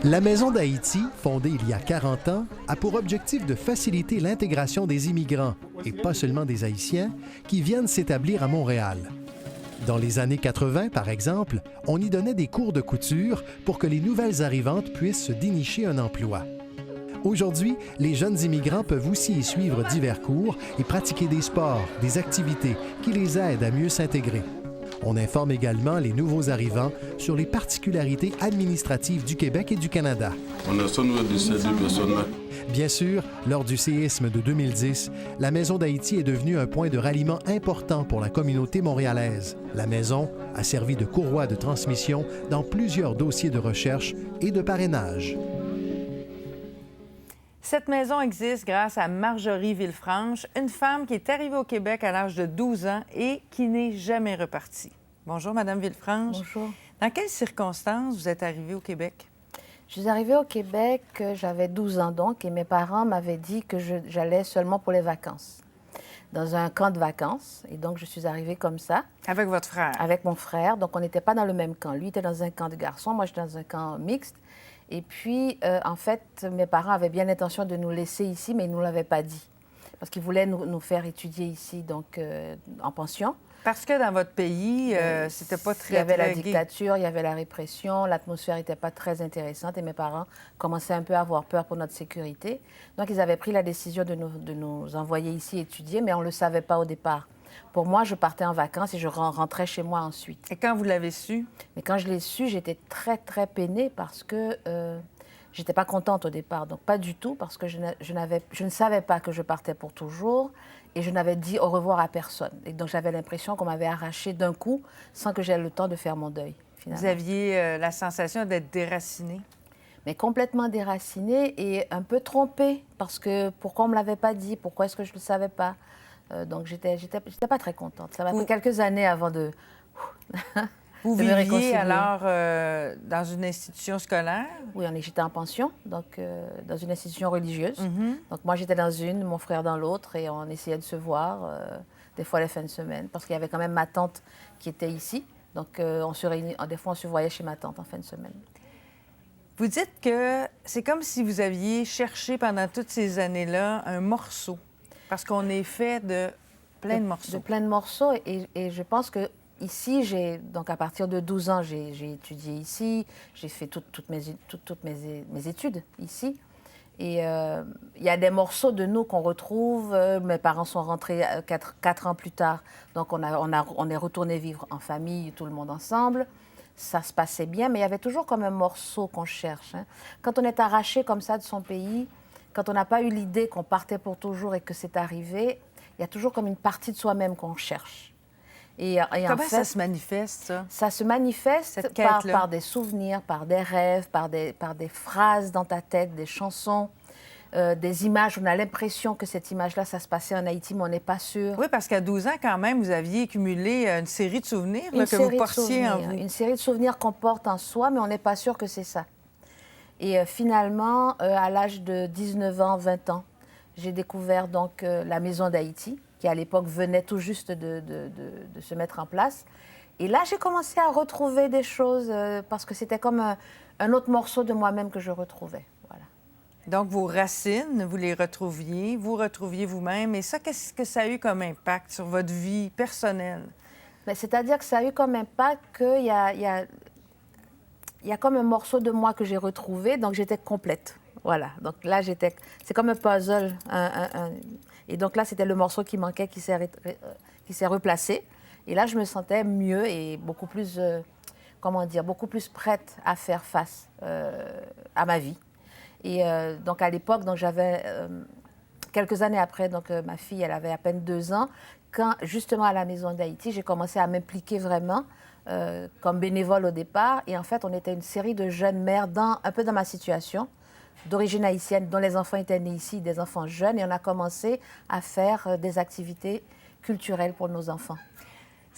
La Maison d'Haïti, fondée il y a 40 ans, a pour objectif de faciliter l'intégration des immigrants, et pas seulement des Haïtiens, qui viennent s'établir à Montréal. Dans les années 80, par exemple, on y donnait des cours de couture pour que les nouvelles arrivantes puissent se dénicher un emploi. Aujourd'hui, les jeunes immigrants peuvent aussi y suivre divers cours et pratiquer des sports, des activités qui les aident à mieux s'intégrer. On informe également les nouveaux arrivants sur les particularités administratives du Québec et du Canada. Bien sûr, lors du séisme de 2010, la Maison d'Haïti est devenue un point de ralliement important pour la communauté montréalaise. La maison a servi de courroie de transmission dans plusieurs dossiers de recherche et de parrainage. Cette maison existe grâce à Marjorie Villefranche, une femme qui est arrivée au Québec à l'âge de 12 ans et qui n'est jamais repartie. Bonjour, Madame Villefranche. Bonjour. Dans quelles circonstances vous êtes arrivée au Québec? Je suis arrivée au Québec, j'avais 12 ans donc, et mes parents m'avaient dit que j'allais seulement pour les vacances, dans un camp de vacances. Et donc, je suis arrivée comme ça. Avec votre frère? Avec mon frère. Donc, on n'était pas dans le même camp. Lui était dans un camp de garçons, moi, j'étais dans un camp mixte. Et puis, en fait, mes parents avaient bien l'intention de nous laisser ici, mais ils ne nous l'avaient pas dit. Parce qu'ils voulaient nous faire étudier ici, donc en pension. Parce que dans votre pays, c'était pas très Il y avait la gai. dictature, il y avait la répression, l'atmosphère n'était pas très intéressante et mes parents commençaient un peu à avoir peur pour notre sécurité. Donc, ils avaient pris la décision de nous envoyer ici étudier, mais on ne le savait pas au départ. Pour moi, je partais en vacances et je rentrais chez moi ensuite. Et quand vous l'avez su? Mais quand je l'ai su, j'étais très, très peinée parce que je n'étais pas contente au départ. Donc, pas du tout, parce que je ne savais pas que je partais pour toujours et je n'avais dit au revoir à personne. Et donc, j'avais l'impression qu'on m'avait arraché d'un coup sans que j'aie le temps de faire mon deuil, finalement. Vous aviez la sensation d'être déracinée? Mais complètement déracinée et un peu trompée, parce que pourquoi on ne me l'avait pas dit? Pourquoi est-ce que je ne le savais pas? Donc, j'étais pas très contente. Ça m'a pris quelques années avant de... Vous viviez alors dans une institution scolaire? Oui, j'étais en pension, donc dans une institution religieuse. Mm-hmm. Donc moi, j'étais dans une, mon frère dans l'autre, et on essayait de se voir des fois les fins de semaine, parce qu'il y avait quand même ma tante qui était ici. Donc on se réunit, des fois on se voyait chez ma tante en fin de semaine. Vous dites que c'est comme si vous aviez cherché pendant toutes ces années-là un morceau, parce qu'on est fait de plein de morceaux. De plein de morceaux, et je pense que ici, donc à partir de 12 ans, j'ai étudié ici, j'ai fait toutes mes études ici. Et il y a des morceaux de nous qu'on retrouve. Mes parents sont rentrés 4 ans plus tard, donc on est retourné vivre en famille, tout le monde ensemble. Ça se passait bien, mais il y avait toujours comme un morceau qu'on cherche. Hein. Quand on est arraché comme ça de son pays, quand on n'a pas eu l'idée qu'on partait pour toujours et que c'est arrivé, il y a toujours comme une partie de soi-même qu'on cherche. Et comment en fait, ça se manifeste, ça? Ça se manifeste par des souvenirs, par des rêves, par des phrases dans ta tête, des chansons, des images. On a l'impression que cette image-là, ça se passait en Haïti, mais on n'est pas sûr. Oui, parce qu'à 12 ans, quand même, vous aviez accumulé une série de souvenirs là, que vous portiez en vous. Une série de souvenirs qu'on porte en soi, mais on n'est pas sûr que c'est ça. Et finalement, à l'âge de 19 ans, 20 ans, j'ai découvert donc la Maison d'Haïti, qui à l'époque venait tout juste de se mettre en place. Et là, j'ai commencé à retrouver des choses parce que c'était comme un autre morceau de moi-même que je retrouvais. Voilà. Donc, vos racines, vous les retrouviez, vous retrouviez vous-même. Et ça, qu'est-ce que ça a eu comme impact sur votre vie personnelle? Mais c'est-à-dire que ça a eu comme impact qu'il y a comme un morceau de moi que j'ai retrouvé, donc j'étais complète. Voilà. Donc là, c'est comme un puzzle. Et donc là, c'était le morceau qui manquait, qui s'est replacé. Et là, je me sentais mieux et beaucoup plus, beaucoup plus prête à faire face à ma vie. Et donc à l'époque, donc j'avais quelques années après, donc ma fille, elle avait à peine 2 ans, quand justement à la Maison d'Haïti, j'ai commencé à m'impliquer vraiment comme bénévole au départ. Et en fait, on était une série de jeunes mères un peu dans ma situation, d'origine haïtienne, dont les enfants étaient nés ici, des enfants jeunes, et on a commencé à faire des activités culturelles pour nos enfants.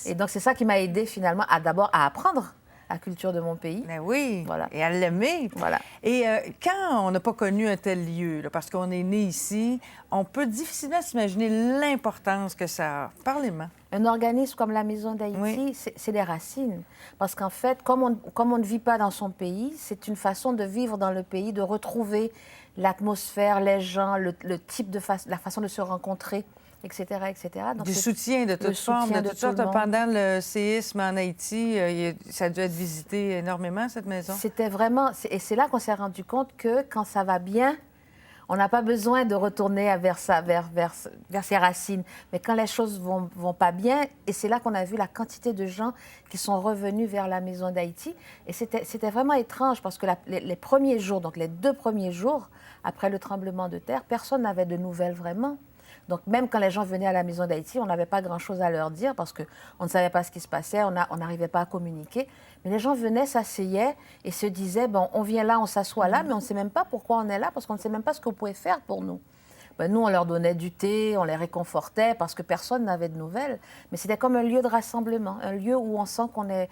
Et donc, c'est ça qui m'a aidée finalement d'abord à apprendre la culture de mon pays. Ben oui, Voilà. et à l'aimer. Voilà. Et quand on n'a pas connu un tel lieu, là, parce qu'on est né ici, on peut difficilement s'imaginer l'importance que ça a. Parlez-moi. Un organisme comme la Maison d'Haïti, Oui. c'est des racines. Parce qu'en fait, comme on ne vit pas dans son pays, c'est une façon de vivre dans le pays, de retrouver l'atmosphère, les gens, le type la façon de se rencontrer, etc., etc. Donc, Du soutien de toutes formes, de toutes sortes. tout le monde. Pendant le séisme en Haïti, ça a dû être visité énormément, cette maison. C'était vraiment... Et c'est là qu'on s'est rendu compte que quand ça va bien, on n'a pas besoin de retourner vers ses racines. Mais quand les choses vont pas bien, et c'est là qu'on a vu la quantité de gens qui sont revenus vers la Maison d'Haïti. Et c'était vraiment étrange parce que les premiers jours, donc les 2 premiers jours après le tremblement de terre, personne n'avait de nouvelles vraiment. Donc, même quand les gens venaient à la Maison d'Haïti, on n'avait pas grand-chose à leur dire parce qu'on ne savait pas ce qui se passait, on n'arrivait pas à communiquer. Mais les gens venaient, s'asseyaient et se disaient, bon, on vient là, on s'assoit là, mais on ne sait même pas pourquoi on est là parce qu'on ne sait même pas ce que vous pouvez faire pour nous. Ben, nous, on leur donnait du thé, on les réconfortait parce que personne n'avait de nouvelles. Mais c'était comme un lieu de rassemblement, un lieu où on sent qu'on est...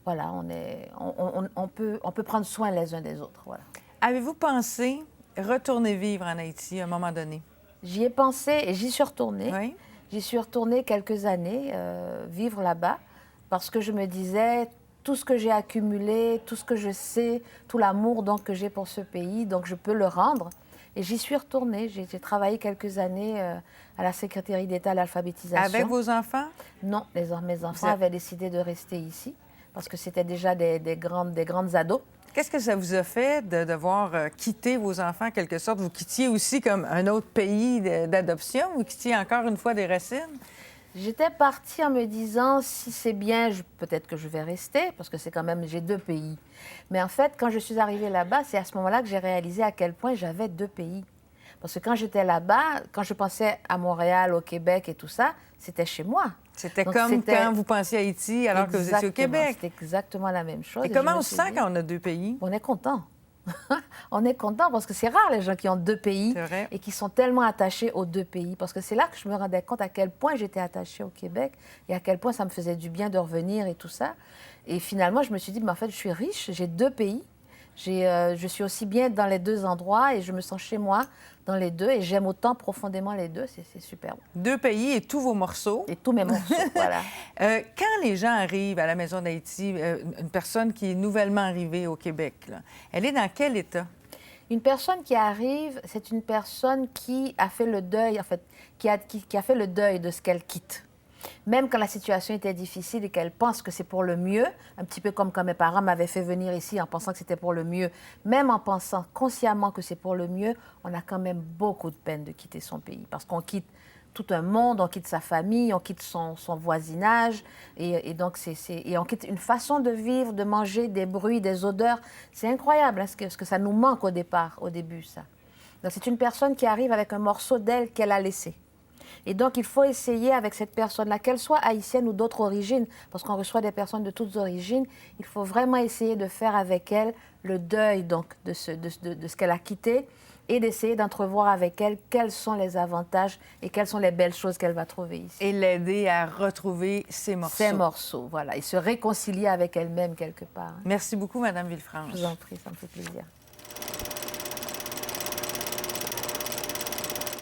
Voilà, on peut prendre soin les uns des autres. Voilà. Avez-vous pensé retourner vivre en Haïti à un moment donné? J'y ai pensé et j'y suis retournée. Oui. J'y suis retournée quelques années vivre là-bas parce que je me disais tout ce que j'ai accumulé, tout ce que je sais, tout l'amour donc que j'ai pour ce pays, donc je peux le rendre. Et j'y suis retournée. J'ai travaillé quelques années à la Secrétaire d'État à l'alphabétisation. Avec vos enfants? Non, mes enfants avaient décidé de rester ici parce que c'était déjà des grandes ados. Qu'est-ce que ça vous a fait de devoir quitter vos enfants en quelque sorte? Vous quittiez aussi comme un autre pays d'adoption? Vous quittiez encore une fois des racines? J'étais partie en me disant, si c'est bien, peut-être que je vais rester, parce que c'est quand même, j'ai 2 pays. Mais en fait, quand je suis arrivée là-bas, c'est à ce moment-là que j'ai réalisé à quel point j'avais 2 pays. Parce que quand j'étais là-bas, quand je pensais à Montréal, au Québec et tout ça, c'était chez moi. C'était Donc, comme quand vous pensiez à Haïti alors que vous étiez au Québec. C'était exactement la même chose. Et comment on se sent quand on a 2 pays? On est content. On est content parce que c'est rare les gens qui ont 2 pays et qui sont tellement attachés aux 2 pays. Parce que c'est là que je me rendais compte à quel point j'étais attachée au Québec et à quel point ça me faisait du bien de revenir et tout ça. Et finalement, je me suis dit, mais en fait, je suis riche, j'ai 2 pays. Je suis aussi bien dans les 2 endroits et je me sens chez moi dans les 2 et j'aime autant profondément les 2, c'est superbe. 2 pays et tous vos morceaux. Et tous mes morceaux, voilà. Quand les gens arrivent à la Maison d'Haïti, une personne qui est nouvellement arrivée au Québec, là, elle est dans quel état? Une personne qui arrive, c'est une personne qui a fait le deuil, en fait, qui a fait le deuil de ce qu'elle quitte. Même quand la situation était difficile et qu'elle pense que c'est pour le mieux, un petit peu comme quand mes parents m'avaient fait venir ici en pensant que c'était pour le mieux, même en pensant consciemment que c'est pour le mieux, on a quand même beaucoup de peine de quitter son pays parce qu'on quitte tout un monde, on quitte sa famille, on quitte son voisinage et donc et on quitte une façon de vivre, de manger, des bruits, des odeurs. C'est incroyable hein, ce que ça nous manque au début, ça. Donc c'est une personne qui arrive avec un morceau d'elle qu'elle a laissé. Et donc, il faut essayer avec cette personne-là, qu'elle soit haïtienne ou d'autres origines, parce qu'on reçoit des personnes de toutes origines, il faut vraiment essayer de faire avec elle le deuil donc, de ce qu'elle a quitté et d'essayer d'entrevoir avec elle quels sont les avantages et quelles sont les belles choses qu'elle va trouver ici. Et l'aider à retrouver ses morceaux. Ses morceaux, voilà, et se réconcilier avec elle-même quelque part. Merci beaucoup, Mme Villefranche. Je vous en prie, ça me fait plaisir.